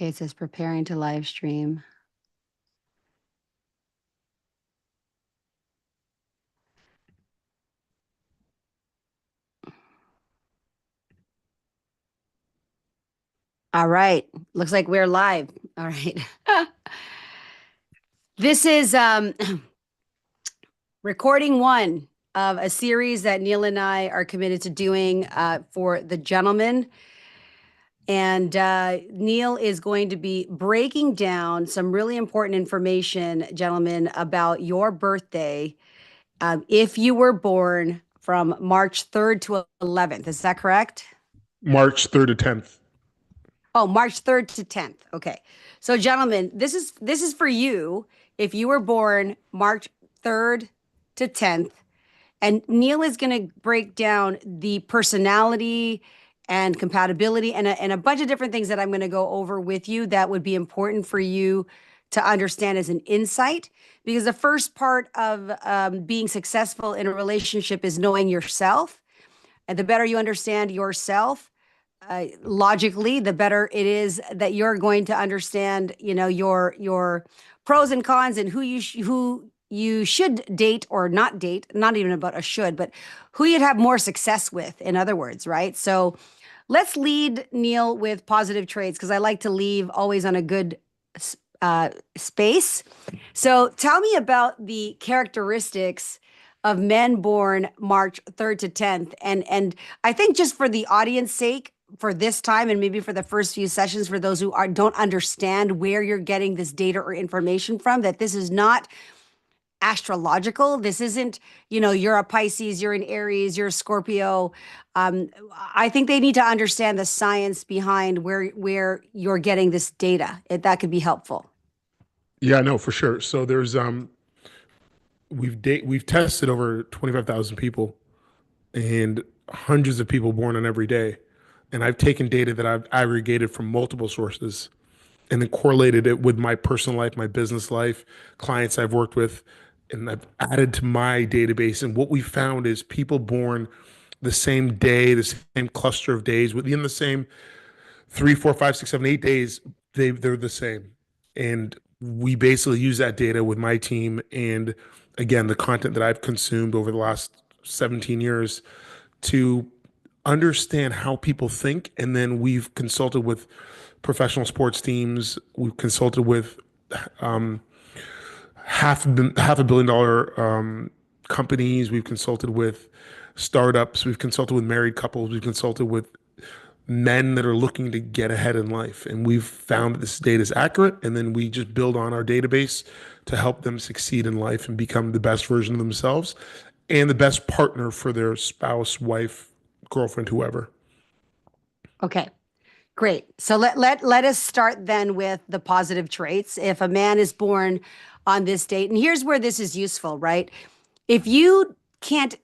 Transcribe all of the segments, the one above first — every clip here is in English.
Okay, it says preparing to live stream. All right. Looks like we're live. All right. This is recording one of a series that Neil and I are committed to doing for the gentleman. And Neil is going to be breaking down some really important information, gentlemen, about your birthday. If you were born from March 3rd to 11th, is that correct? March 3rd to 10th. Oh, March 3rd to 10th. Okay. So gentlemen, this is for you if you were born March 3rd to 10th. And Neil is going to break down the personality and compatibility and a bunch of different things that I'm going to go over with you that would be important for you to understand as an insight. Because the first part of being successful in a relationship is knowing yourself. And the better you understand yourself, logically, the better it is that you're going to understand, your pros and cons and who you should date or not date. Not even about a should, but who you'd have more success with. In other words, right? So, let's lead Neil with positive traits because I like to leave always on a good space. So, tell me about the characteristics of men born March 3rd to 10th. And I think just for the audience sake, for this time and maybe for the first few sessions, for those who don't understand where you're getting this data or information from, that this is not astrological. This isn't, you're a Pisces, you're an Aries, you're a Scorpio. I think they need to understand the science behind where you're getting this data. That could be helpful. Yeah, no, for sure. So we've tested over 25,000 people and hundreds of people born on every day. And I've taken data that I've aggregated from multiple sources and then correlated it with my personal life, my business life, clients I've worked with, and I've added to my database. And what we found is people born the same day, the same cluster of days, within the same 3, 4, 5, 6, 7, 8 days, they're the same. And we basically use that data with my team and again the content that I've consumed over the last 17 years to understand how people think. And then we've consulted with professional sports teams. We've consulted with um, half a billion dollar companies. We've consulted with startups. We've consulted with married couples. We've consulted with men that are looking to get ahead in life. And we've found that this data is accurate. And then we just build on our database to help them succeed in life and become the best version of themselves and the best partner for their spouse, wife, girlfriend, whoever. Okay. Great. So let us start then with the positive traits. If a man is born on this date, and here's where this is useful, right? If you can't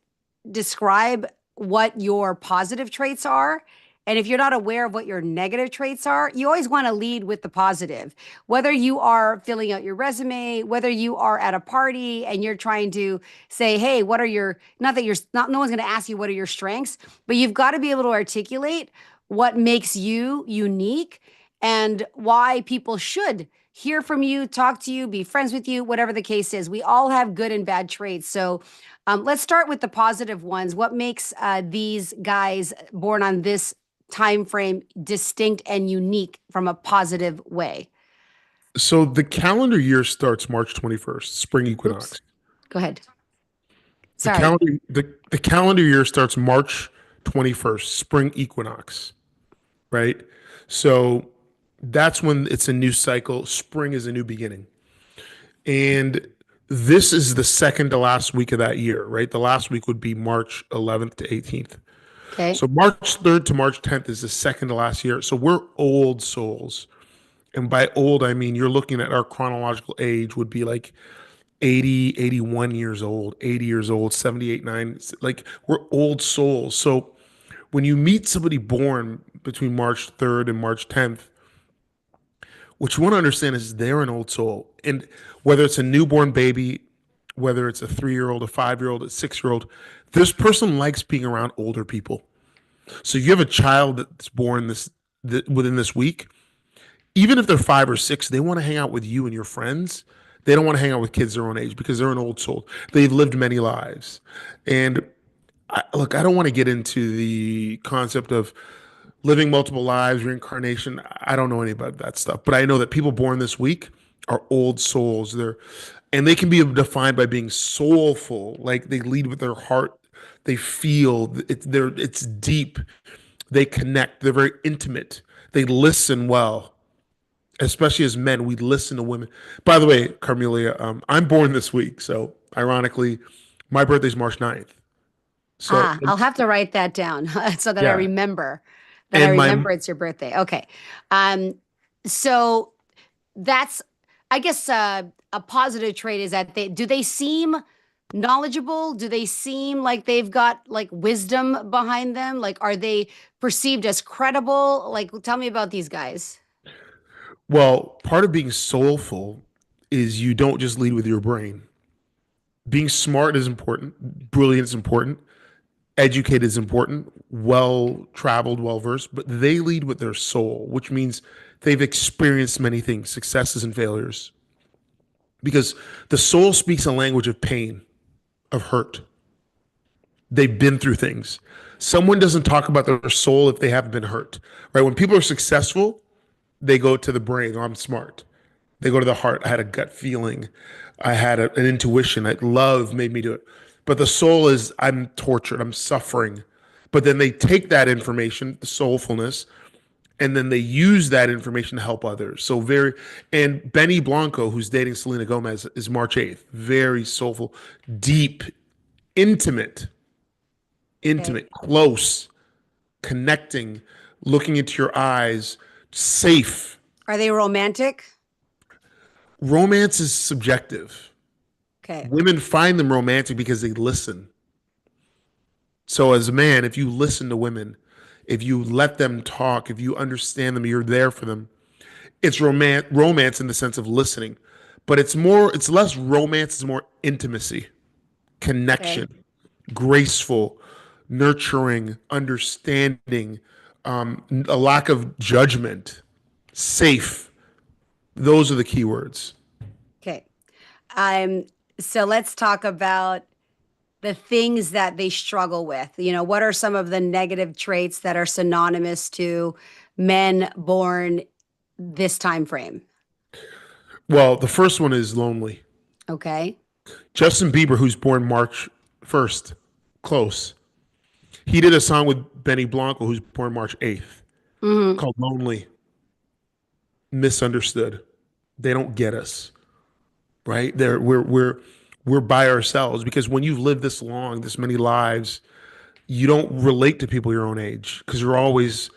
describe what your positive traits are, and if you're not aware of what your negative traits are, you always want to lead with the positive. Whether you are filling out your resume, whether you are at a party and you're trying to say, hey, what are your, not that you're not, no one's going to ask you what are your strengths, but you've got to be able to articulate what makes you unique and why people should hear from you, talk to you, be friends with you, whatever the case is. We all have good and bad traits. So let's start with the positive ones. What makes these guys born on this time frame distinct and unique from a positive way? So the calendar year starts March 21st, spring Oops. equinox. Go ahead. The Sorry. calendar the calendar year starts March 21st, spring equinox, right? So that's when it's a new cycle. Spring is a new beginning. And this is the second to last week of that year, right? The last week would be March 11th to 18th. Okay. So March 3rd to March 10th is the second to last year. So we're old souls. And by old, I mean you're looking at our chronological age would be like 80, 81 years old, 80 years old, 78, 9. Like we're old souls. So when you meet somebody born between March 3rd and March 10th, what you want to understand is they're an old soul. And whether it's a newborn baby, whether it's a 3-year-old, a 5-year-old, a 6-year-old, this person likes being around older people. So you have a child that's born within this week. even if they're 5 or 6, they want to hang out with you and your friends. They don't want to hang out with kids their own age because they're an old soul. They've lived many lives. And look, I don't want to get into the concept of living multiple lives, reincarnation. I don't know any about that stuff, but I know that people born this week are old souls. And they can be defined by being soulful, like they lead with their heart. They feel it's deep. They connect. They're very intimate. They listen well, especially as men. We listen to women. By the way, Carmelia, I'm born this week, so ironically, my birthday's March 9th. So Ah, I'll have to write that down so that I yeah, remember and my it's your birthday. Okay. Um, so that's, I guess, a positive trait is that they seem knowledgeable? Do they seem like they've got like wisdom behind them? Like, are they perceived as credible? Like, tell me about these guys. well, part of being soulful is you don't just lead with your brain. Being smart is important. Brilliant is important. Educated is important. Well traveled, well versed, but they lead with their soul, which means they've experienced many things, successes and failures. Because the soul speaks a language of pain, of hurt. They've been through things. Someone doesn't talk about their soul if they haven't been hurt, right? When people are successful, they go to the brain. Oh, I'm smart. They go to the heart. I had a gut feeling. I had an intuition. Love made me do it. But the soul is, I'm tortured. I'm suffering. But then they take that information, the soulfulness, and then they use that information to help others. So and Benny Blanco, who's dating Selena Gomez, is March 8th. Very soulful, deep, intimate, Okay. close, connecting, looking into your eyes, safe. Are they romantic? Romance is subjective. Okay. Women find them romantic because they listen. So as a man, if you listen to women, if you let them talk, if you understand them, you're there for them. It's romance in the sense of listening, but it's less romance, it's more intimacy, Okay. connection, graceful, nurturing, understanding, a lack of judgment, safe. Those are the key words. Okay. Um, so let's talk about the things that they struggle with. You know, what are some of the negative traits that are synonymous to men born this time frame? Well, the first one is lonely. Okay. Justin Bieber, who's born March 1st, close. He did a song with Benny Blanco, who's born March 8th, Hmm. called Lonely, Misunderstood. They don't get us, right? We're by ourselves because when you've lived this long, this many lives, you don't relate to people your own age because you're always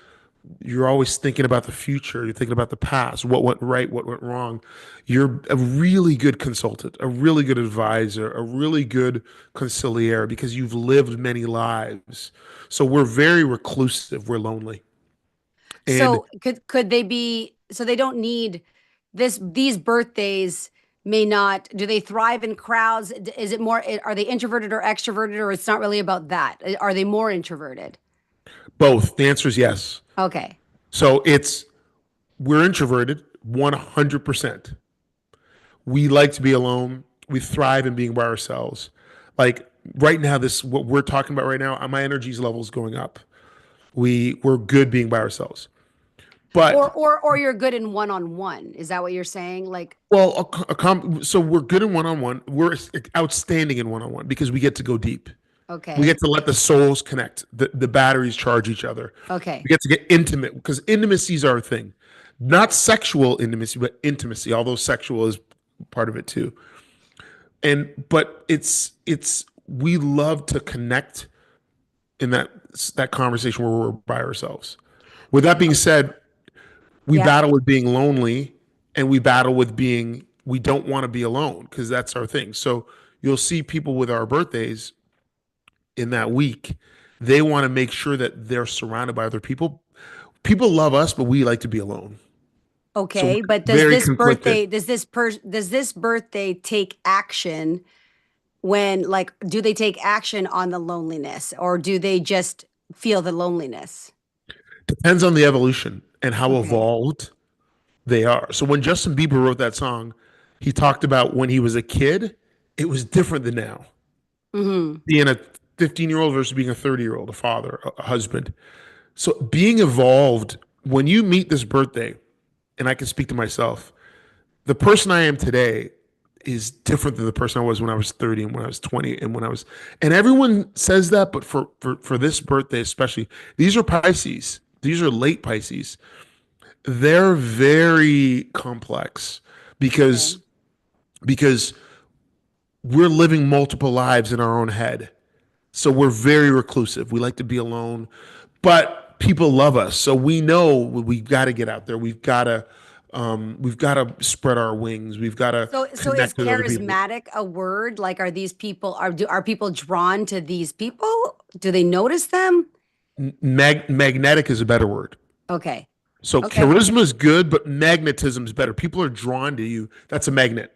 thinking about the future. You're thinking about the past, what went right, what went wrong. You're a really good consultant, a really good advisor, a really good conciliaire because you've lived many lives. So we're very reclusive. We're lonely. And So could they be so they don't need these birthdays may not do they thrive in crowds? Is it more are they introverted or extroverted or it's not really about that? Are they more introverted? both, the answer is yes. Okay. So we're introverted 100%. We like to be alone. We thrive in being by ourselves. Like right now, this what we're talking about right now, my energy level is going up. We're good being by ourselves. But Or you're good in one-on-one. Is that what you're saying? Like, well, so we're good in one on one. We're outstanding in one on one because we get to go deep. We okay. get to let the souls connect. The batteries charge each other. We Okay. get to get intimate because intimacy is our thing, not sexual intimacy, but intimacy. Although sexual is part of it too. But it's we love to connect in that conversation where we're by ourselves. With that being said, we Yeah. battle with being lonely and we battle with being we don't want to be alone because that's our thing. So you'll see people with our birthdays in that week, they want to make sure that they're surrounded by other people. People love us, but we like to be alone. So Okay, we're but very conflicted. does this birthday take action when like do they take action on the loneliness or do they just feel the loneliness? Depends on the evolution and how Okay. evolved. They are. So when Justin Bieber wrote that song, he talked about when he was a kid, it was different than now. Hmm. Being a 15-year-old versus being a 30-year-old, a father, a husband. So being evolved, when you meet this birthday, and I can speak to myself, the person I am today is different than the person I was when I was 30 and when I was 20 and when I was, and everyone says that, but for this birthday especially, these are Pisces. These are late Pisces. They're very complex because Okay. because we're living multiple lives in our own head. So we're very reclusive. We like to be alone, but people love us. So we know we've got to get out there. We've got to spread our wings. We've got to So is connect with other people. charismatic a word? Like, are these people are people drawn to these people? Do they notice them? Magnetic is a better word. Okay. So Okay. charisma is good, but magnetism is better. People are drawn to you. That's a magnet.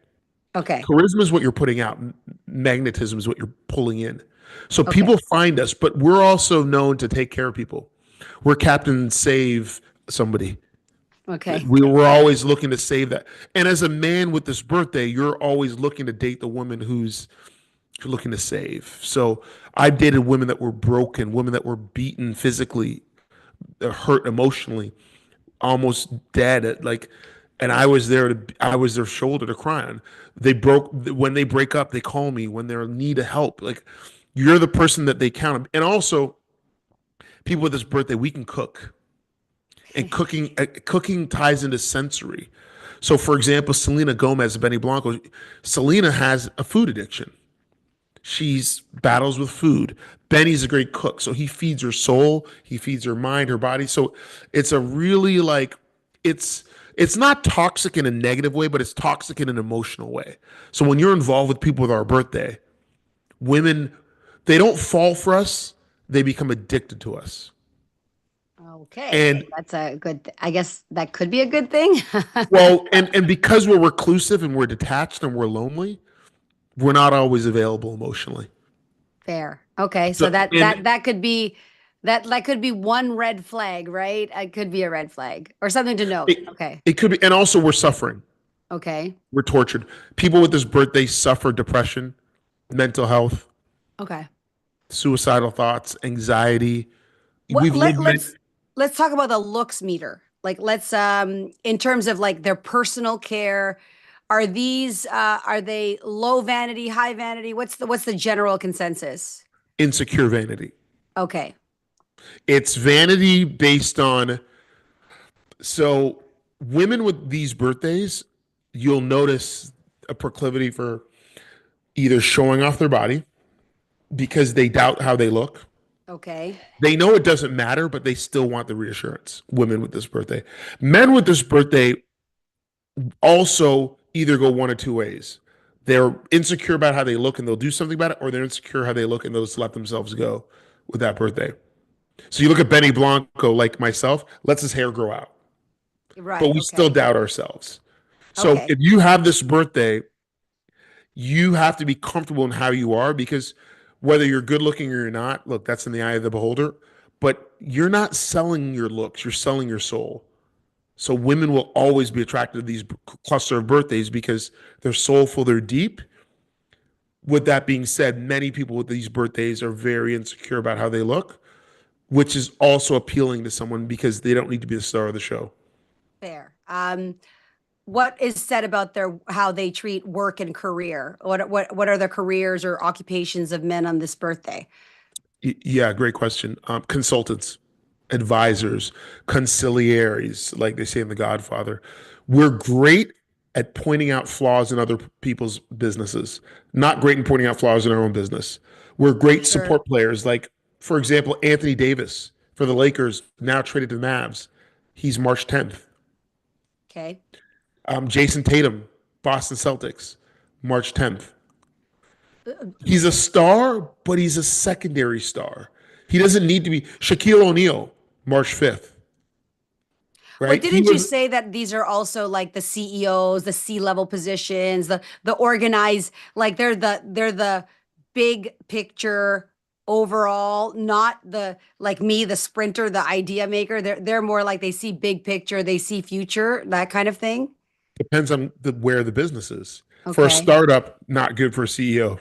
Okay. Charisma is what you're putting out. Magnetism is what you're pulling in. So Okay. people find us, but we're also known to take care of people. We're Captain Save somebody. Okay. We were always looking to save that. And as a man with this birthday, you're always looking to date the woman who's you're looking to save. So I've dated women that were broken, women that were beaten physically, hurt emotionally, almost dead. Like, and I was their shoulder to cry on. They broke when they break up. They call me when they're in need of help. Like, you're the person that they count on. And also, people with this birthday, we can cook, and cooking ties into sensory. So, for example, Selena Gomez, Benny Blanco, Selena has a food addiction. She's battles with food. Benny's a great cook, so he feeds her soul, he feeds her mind, her body. So it's a really like it's it's not toxic in a negative way, but it's toxic in an emotional way. So when you're involved with people with our birthday, women they don't fall for us, they become addicted to us. Okay. And That's a good I guess that could be a good thing. well, and because we're reclusive and we're detached and we're lonely, we're not always available emotionally. Fair. Okay. So So and that could be that could be one red flag, right? It could be a red flag or something to note. it Okay. it could be, and also we're suffering. Okay. We're tortured. People with this birthday suffer depression, mental health, Okay. suicidal thoughts, anxiety. What We've lived many, let's talk about the looks meter. Like let's in terms of like their personal care, are they low vanity, high vanity? What's the general consensus? insecure vanity. Okay. It's vanity based on so women with these birthdays, you'll notice a proclivity for either showing off their body because they doubt how they look. Okay. They know it doesn't matter, but they still want the reassurance. Women with this birthday. Men with this birthday also either go one of two ways. They're insecure about how they look and they'll do something about it, or they're insecure how they look and they'll just let themselves go with that birthday. So you look at Benny Blanco, like myself, lets his hair grow out, but Right. we still Okay. doubt ourselves. So Okay. if you have this birthday, you have to be comfortable in how you are because whether you're good looking or you're not, look, that's in the eye of the beholder. But you're not selling your looks, you're selling your soul. So women will always be attracted to these cluster of birthdays because they're soulful, they're deep. With that being said, many people with these birthdays are very insecure about how they look, which is also appealing to someone because they don't need to be the star of the show. Fair. What is said about their how they treat work and career? What are the careers or occupations of men on this birthday? Yeah, great question. Consultants, advisors, conciliaries, like they say in The Godfather. We're great at pointing out flaws in other people's businesses, not great in pointing out flaws in our own business. We're great Sure. support players, like, for example, Anthony Davis for the Lakers, now traded to the Mavs. He's March 10th. Okay. Jason Tatum, Boston Celtics, March 10th. He's a star, but he's a secondary star. He doesn't need to be Shaquille O'Neal, March 5th, But right? He didn't you was say that these are also like the CEOs, the C-level positions, the organized, like they're the big picture. overall, not the like me, the sprinter, the idea maker. They're more like they see big picture, they see future, that kind of thing. Depends on where the business is. For a Okay. startup, not good for a CEO.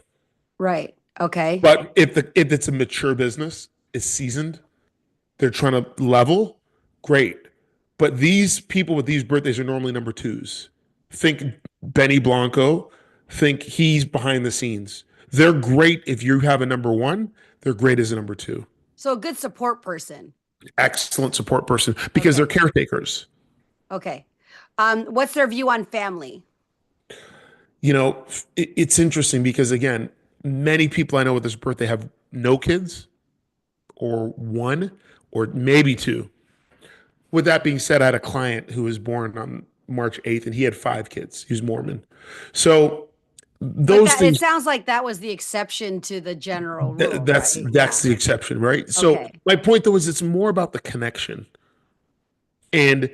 Right. Okay. But if it's a mature business, it's seasoned, they're trying to level, great. But these people with these birthdays are normally number twos. Think Benny Blanco, think he's behind the scenes. They're great if you have a number one, they're great as a number two. So a good support person. Excellent support person because they're Okay. caretakers. Okay. What's their view on family? You know, it's interesting because again, many people I know with this birthday have no kids or one or maybe two. With that being said, I had a client who was born on March 8th and he had five kids. He was Mormon. So But those that it things sounds like that was the exception to the general rule, that's right? Yeah. the exception, right? So Okay. my point though is it's more about the connection. And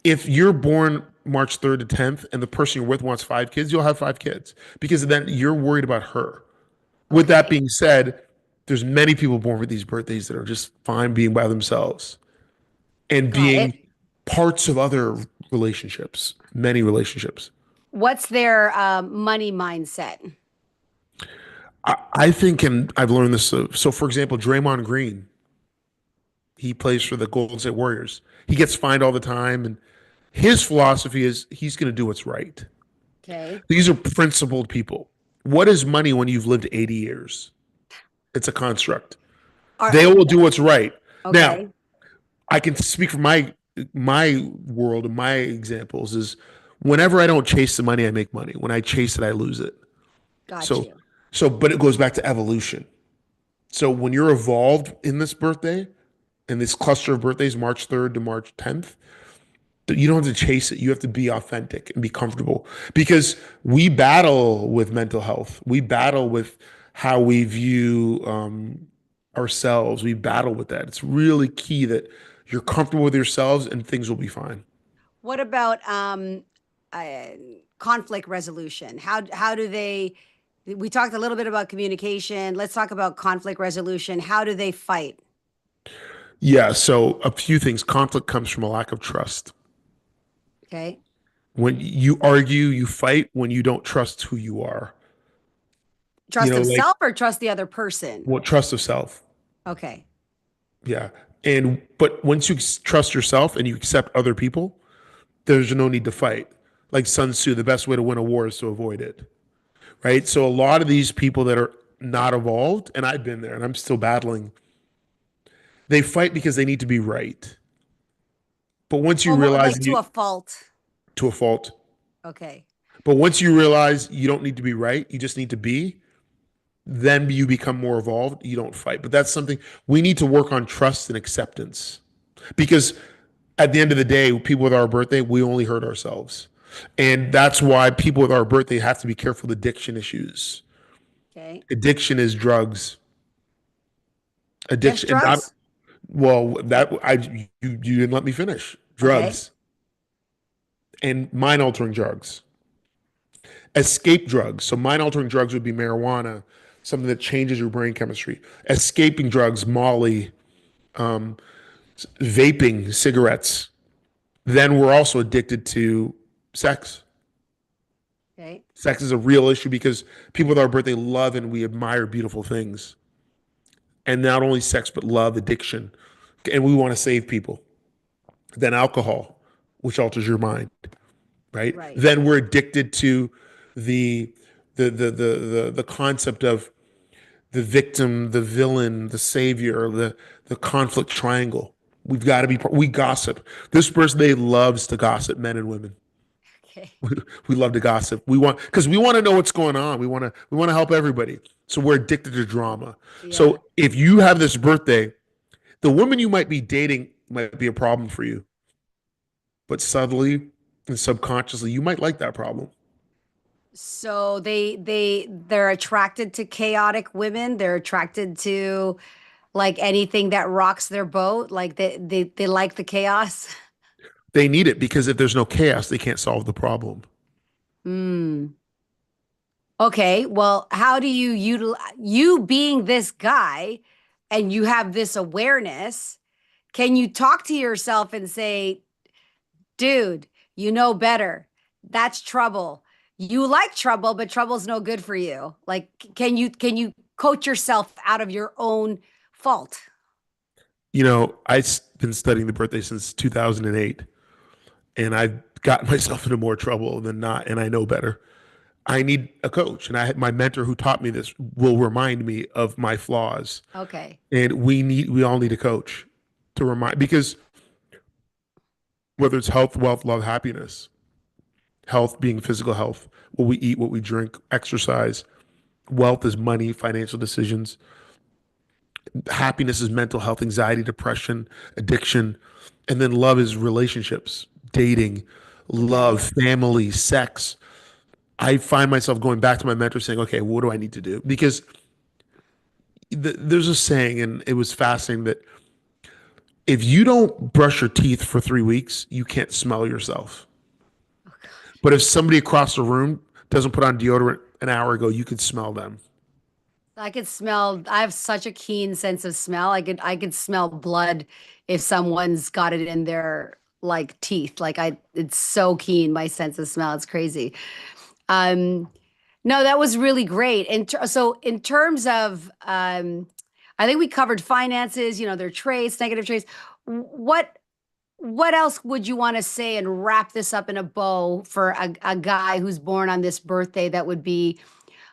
if you're born March 3rd to 10th and the person you're with wants five kids, you'll have five kids because then you're worried about her. With that Okay. being said, there's many people born with these birthdays that are just fine being by themselves and Got it. being parts of other relationships, many relationships. What's their money mindset? I think, and I've learned this. So, for example, Draymond Green, he plays for the Golden State Warriors. He gets fined all the time, and his philosophy is he's going to do what's right. Okay. These are principled people. What is money when you've lived 80 years? It's a construct. Are They will do what's right. Now, okay. I can speak for my world and my examples is whenever I don't chase the money, I make money. When I chase it, I lose it. Got So you. but it goes back to evolution. So when you're evolved in this birthday, in this cluster of birthdays, March 3rd to March 10th, you don't have to chase it. You have to be authentic and be comfortable because we battle with mental health. We battle with how we view ourselves. We battle with that. It's really key that you're comfortable with yourselves and things will be fine. What about uh, conflict resolution? How do they? We talked a little bit about communication. Let's talk about conflict resolution. How do they fight? Yeah. So a few things. Conflict comes from a lack of trust. Okay. When you argue, you fight when you don't trust who you are. You Trust know, like themselves or trust the other person? what trust of self. Okay. Yeah. And but once you trust yourself and you accept other people, there's no need to fight. Like Sun Tzu, the best way to win a war is to avoid it. Right. So a lot of these people that are not evolved, and I've been there and I'm still battling, they fight because they need to be right. But once you realize Like to a fault. to a fault, Okay. but once you realize you don't need to be right, you just need to be, then you become more evolved. You don't fight. But that's something we need to work on trust and acceptance. Because at the end of the day, people with our birthday, we only hurt ourselves. And that's why people with our birthday have to be careful with addiction issues. Okay. Addiction is drugs. Just Addiction, and not, drugs? well, that, you didn't let me finish. Okay. Drugs and mind altering drugs. Escape drugs. So mind altering drugs would be marijuana, something that changes your brain chemistry. Escaping drugs, Molly, um, vaping, cigarettes. Then we're also addicted to sex. Okay. Sex is a real issue because people with our birthday love and we admire beautiful things. And not only sex, but love, addiction. And we want to save people. Then alcohol, which alters your mind, right? Right. Then we're addicted to the the concept of the victim, the villain, the savior, the conflict triangle. We've got to be. We gossip. This birthday loves to gossip, men and women. Okay. We love to gossip. We want because we want to know what's going on. We want to help everybody. So we're addicted to drama. Yeah. So if you have this birthday, the woman you might be dating might be a problem for you, but subtly and subconsciously, you might like that problem. So they're attracted to chaotic women. They're attracted to like anything that rocks their boat. Like they like the chaos. They need it because if there's no chaos, they can't solve the problem. Hmm. Okay. Well, how do you utilize you being this guy? and you have this awareness, can you talk to yourself and say, dude, you know better? That's trouble. You like trouble, but trouble's no good for you. Like, can you coach yourself out of your own fault? I've been studying the birthday since 2008, and I've gotten myself into more trouble than not, and I know better. I need a coach, and I had my mentor who taught me this will remind me of my flaws, Okay. and we all need a coach to remind, because whether it's health, wealth, love, happiness, health being physical health, what we eat, what we drink, exercise, wealth is money, financial decisions, happiness is mental health, anxiety, depression, addiction, and then love is relationships, dating, love, Okay. family, sex. I find myself going back to my mentor saying, okay, what do I need to do? Because there's a saying, and it was fascinating, that if you don't brush your teeth for 3 weeks, you can't smell yourself. But if somebody across the room doesn't put on deodorant an hour ago, you could smell them. I could smell, I have such a keen sense of smell. I could smell blood if someone's got it in their like teeth. It's so keen, my sense of smell. It's crazy. Um, no, that was really great. So in terms of, I think we covered finances, their traits, negative traits. What what else would you want to say and wrap this up in a bow for a guy who's born on this birthday that would be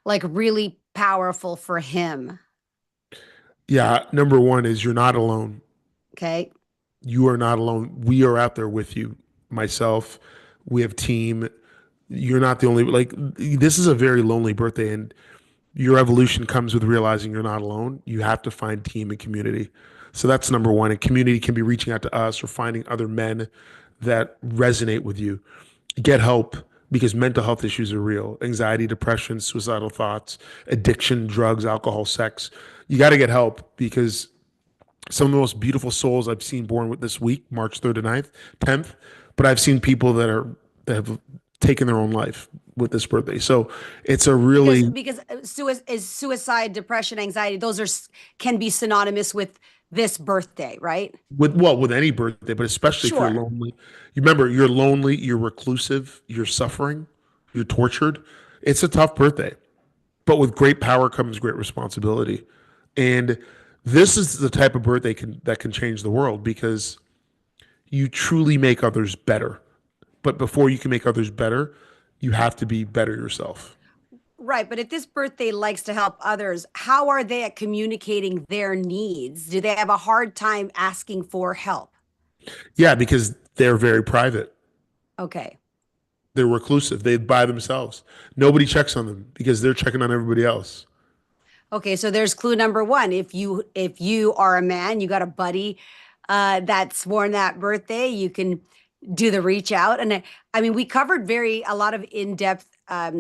like really powerful for him? Yeah, number one is you're not alone. Okay. You are not alone. We are out there with you. Myself, we have team. You're not the only, like, this is a very lonely birthday, and your evolution comes with realizing you're not alone. You have to find team and community. So that's number one. And community can be reaching out to us or finding other men that resonate with you. Get help, because mental health issues are real: anxiety, depression, suicidal thoughts, addiction, drugs, alcohol, sex. You got to get help, because some of the most beautiful souls I've seen born with this week, March 3rd to 9th, 10th, but I've seen people that have taken their own life with this birthday. So it's a Because really, because suicide, depression, anxiety, those can be synonymous with this birthday, right? with any birthday, but especially if you're Sure. lonely. You remember, you're lonely, you're reclusive, you're suffering, you're tortured. It's a tough birthday, but with great power comes great responsibility. And this is the type of birthday that can change the world, because you truly make others better. But before you can make others better, you have to be better yourself. Right, but if this birthday likes to help others, how are they at communicating their needs? Do they have a hard time asking for help? Yeah, because they're very private. Okay. They're reclusive. They by themselves. Nobody checks on them because they're checking on everybody else. Okay, so there's clue number one. If you are a man, you got a buddy that's born that birthday, you can do the reach out. And I mean, we covered a lot of in-depth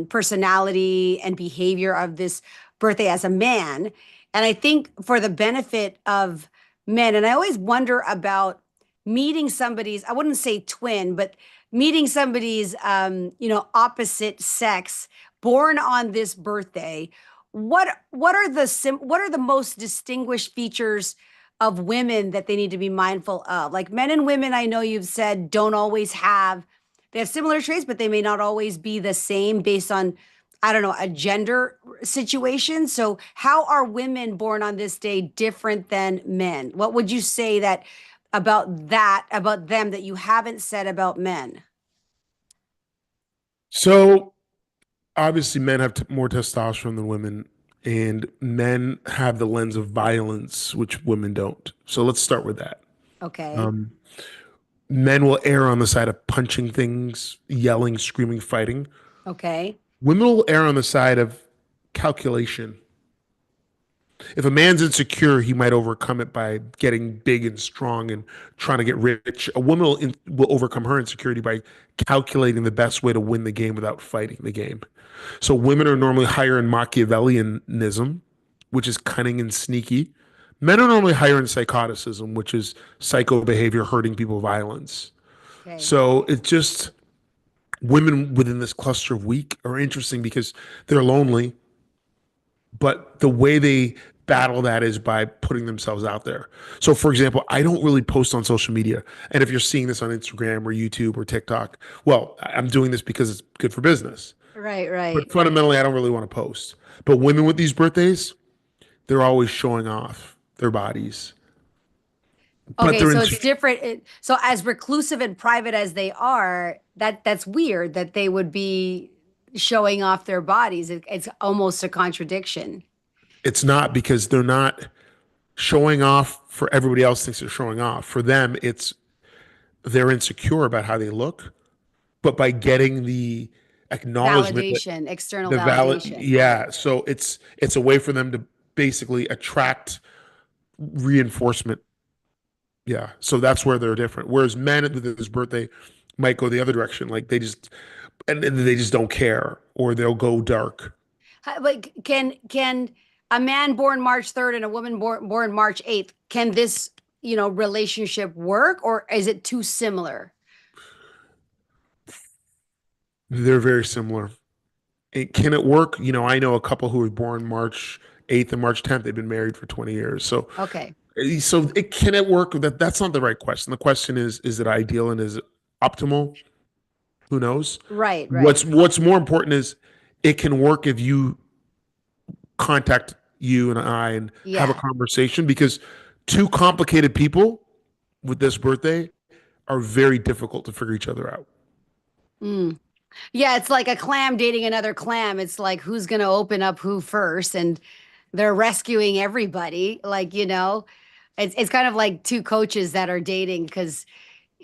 personality and behavior of this birthday as a man. And I think for the benefit of men, and I always wonder about meeting somebody's, I wouldn't say twin, but meeting somebody's opposite sex born on this birthday. What are the most distinguished features of women that they need to be mindful of? Like men and women, I know you've said don't always have, they have similar traits, but they may not always be the same based on, I don't know, a gender situation. So how are women born on this day different than men? What would you say about them that you haven't said about men? So obviously, men have more testosterone than women, and men have the lens of violence, which women don't. So let's start with that. Okay. Um, Men will err on the side of punching things, yelling, screaming, fighting. Okay. Women will err on the side of calculation. If a man's insecure, he might overcome it by getting big and strong and trying to get rich. A woman will overcome her insecurity by calculating the best way to win the game without fighting the game. So women are normally higher in Machiavellianism, which is cunning and sneaky. Men are normally higher in psychoticism, which is psycho behavior, hurting people, violence. Okay. So it's just, women within this cluster of weak are interesting because they're lonely, but the way they battle that is by putting themselves out there. So, for example, I don't really post on social media. And if you're seeing this on Instagram or YouTube or TikTok, well, I'm doing this because it's good for business. Right, But right. fundamentally, I don't really want to post. But women with these birthdays, they're always showing off their bodies, but Okay, they're so in. it's different. So as reclusive and private as they are, that's weird that they would be showing off their bodies. It's almost a contradiction. It's not because they're not showing off for everybody else thinks they're showing off. For them, it's they're insecure about how they look, but by getting the acknowledgement that Validation, external the valid, validation. yeah. So it's a way for them to basically attract reinforcement. Yeah. So that's where they're different. Whereas men with this birthday might go the other direction. Like and they just don't care, or they'll go dark. Like, can a man born March 3rd and a woman born March 8th, can this, relationship work, or is it too similar? They're very similar. Can it work? I know a couple who were born March 8th and March 10th. They've been married for 20 years. Okay. So can it work? That's not the right question. The question is it ideal and is it optimal? Who knows? Right, right. What's more important is it can work if you contact you and I and have a Yeah. conversation because two complicated people with this birthday are very difficult to figure each other out. Mm. Yeah, it's like a clam dating another clam. It's like who's going to open up who first, and they're rescuing everybody. Like, it's kind of like two coaches that are dating because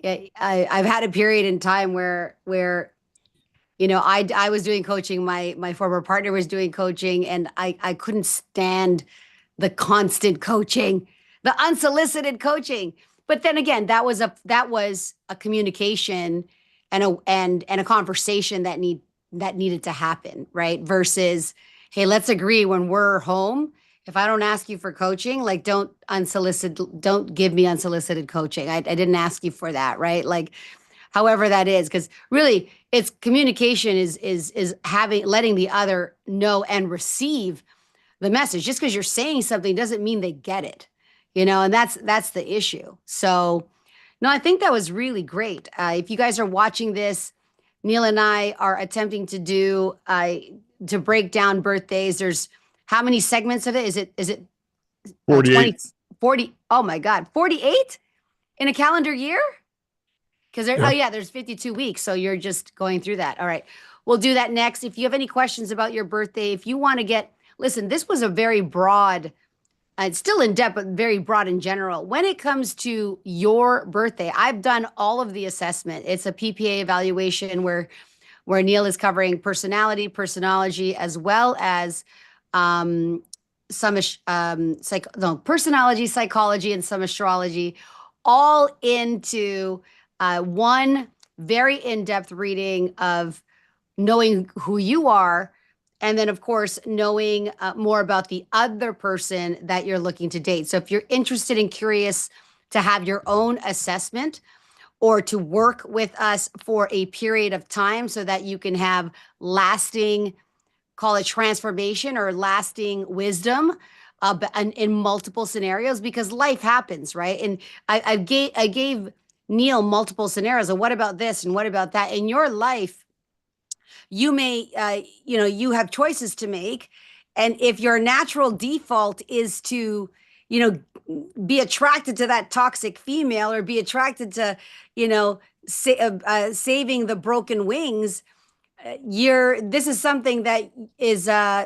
I've had a period in time where I was doing coaching. My former partner was doing coaching, and I couldn't stand the constant coaching, the unsolicited coaching. But then again, that was a communication and a conversation that needed to happen, right? Versus, hey, let's agree when we're home. If I don't ask you for coaching, like don't give me unsolicited coaching. I didn't ask you for that, right? Like, however that is, because really it's communication is having letting the other know and receive the message. Just because you're saying something doesn't mean they get it, and that's the issue. So no, I think that was really great. If you guys are watching this, Neil and I are attempting to break down birthdays. There's how many segments of it? Is it 20, 48. 40? Oh my God, 48 in a calendar year? Because oh Yeah. yeah, there's 52 weeks, so you're just going through that. All right, we'll do that next. If you have any questions about your birthday, if you want to listen, this was a very broad, it's still in depth, but very broad in general. When it comes to your birthday, I've done all of the assessment. It's a PPA evaluation where Neil is covering personality, personology, as well as um, some no, personality, psychology, and some astrology, all into one very in-depth reading of knowing who you are, and then of course knowing more about the other person that you're looking to date. So if you're interested and curious to have your own assessment or to work with us for a period of time so that you can have lasting, call it transformation or lasting wisdom in multiple scenarios, because life happens, right? And I gave Neil multiple scenarios of what about this and what about that in your life. You may you have choices to make, and if your natural default is to you be attracted to that toxic female or be attracted to saving the broken wings, you're this is something that is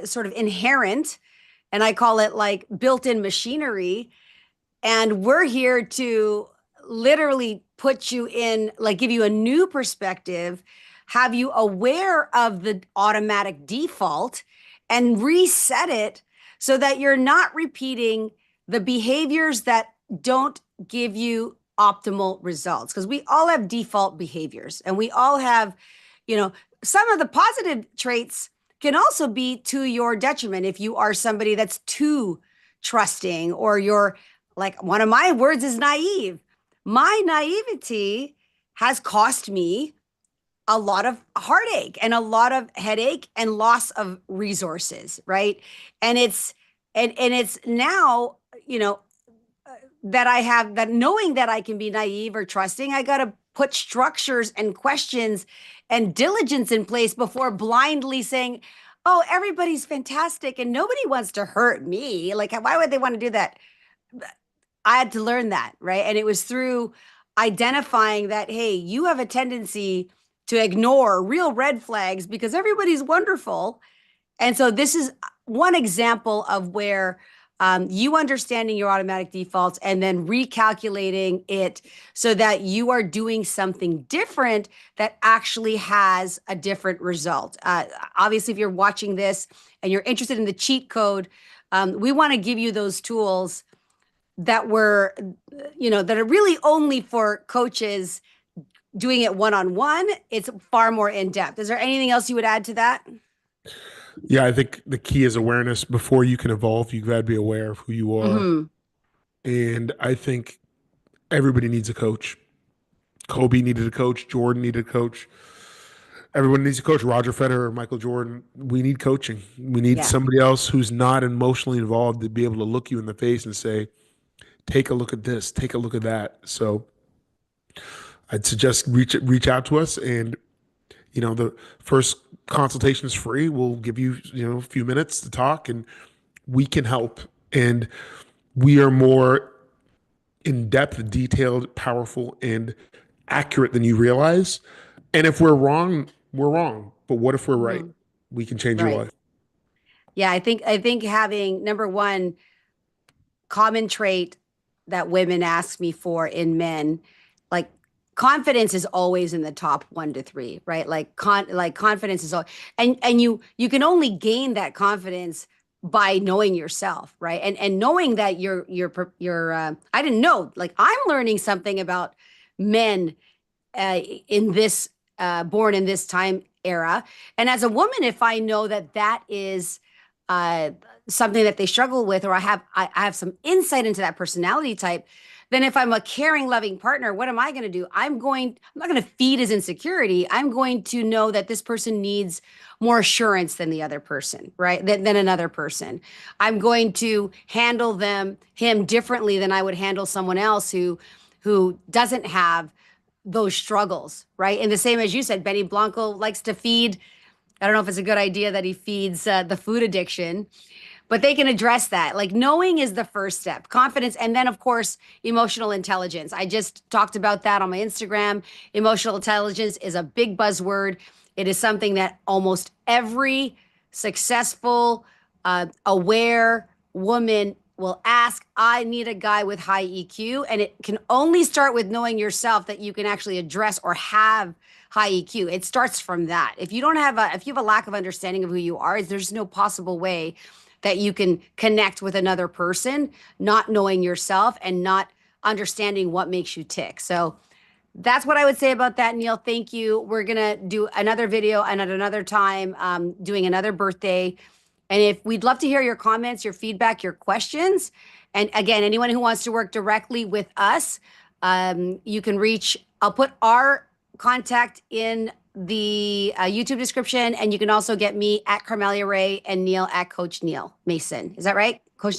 sort of inherent, and I call it like built-in machinery, and we're here to literally put you in, like, give you a new perspective, have you aware of the automatic default, and reset it so that you're not repeating the behaviors that don't give you optimal results. Because we all have default behaviors, and we all have, you know, some of the positive traits can also be to your detriment if you are somebody that's too trusting, or you're like, one of my words is naive. My naivety has cost me a lot of heartache and a lot of headache and loss of resources, right? And and it's now, you know, that I have that knowing that I can be naive or trusting, I got to put structures and questions and diligence in place before blindly saying, "Oh, everybody's fantastic and nobody wants to hurt me." Like, why would they want to do that? I had to learn that, right? And it was through identifying that, hey, you have a tendency to ignore real red flags because everybody's wonderful. And so this is one example of where you understanding your automatic defaults and then recalculating it so that you are doing something different that actually has a different result. Obviously, if you're watching this and you're interested in the cheat code, we want to give you those tools that were, that are really only for coaches doing it one on one. It's far more in depth. Is there anything else you would add to that? Yeah, I think the key is awareness. Before you can evolve, you've got to be aware of who you are. Mm-hmm. And I think everybody needs a coach. Kobe needed a coach. Jordan needed a coach. Everyone needs a coach. Roger Federer, Michael Jordan. We need coaching. We need Yeah. somebody else who's not emotionally involved to be able to look you in the face and say, take a look at this, take a look at that. So I'd suggest reach out to us, and the first consultation is free. We'll give you a few minutes to talk, and we can help. And we are more in depth, detailed, powerful, and accurate than you realize. And if we're wrong, we're wrong. But what if we're right? Mm-hmm. We can change your Right. life. Yeah, I think having number one common trait that women ask me for in men, like confidence is always in the top 1 to 3, right? Like confidence is all, and you can only gain that confidence by knowing yourself, right? And knowing that you're I didn't know, like I'm learning something about men in this born in this time era. And as a woman, if I know that that is uh, something that they struggle with, or I have some insight into that personality type, then if I'm a caring, loving partner, what am I going to do? I'm not going to feed his insecurity. I'm going to know that this person needs more assurance than the other person, right? Than another person. I'm going to handle him differently than I would handle someone else who doesn't have those struggles, right? And the same as you said, Benny Blanco likes to feed. I don't know if it's a good idea that he feeds the food addiction, but they can address that. Like knowing is the first step, confidence, and then of course emotional intelligence. I just talked about that on my Instagram. Emotional intelligence is a big buzzword. It is something that almost every successful, aware woman will ask. I need a guy with high EQ, and it can only start with knowing yourself that you can actually address or have high EQ. It starts from that. If you have a lack of understanding of who you are, there's no possible way that you can connect with another person, not knowing yourself and not understanding what makes you tick. So that's what I would say about that, Neil. Thank you. We're gonna do another video and at another time, doing another birthday. And if we'd love to hear your comments, your feedback, your questions. And again, anyone who wants to work directly with us, you can reach. I'll put our contact in the YouTube description, and you can also get me at Carmelia Ray and Neil at Coach Neil Mason. Is that right, Coach?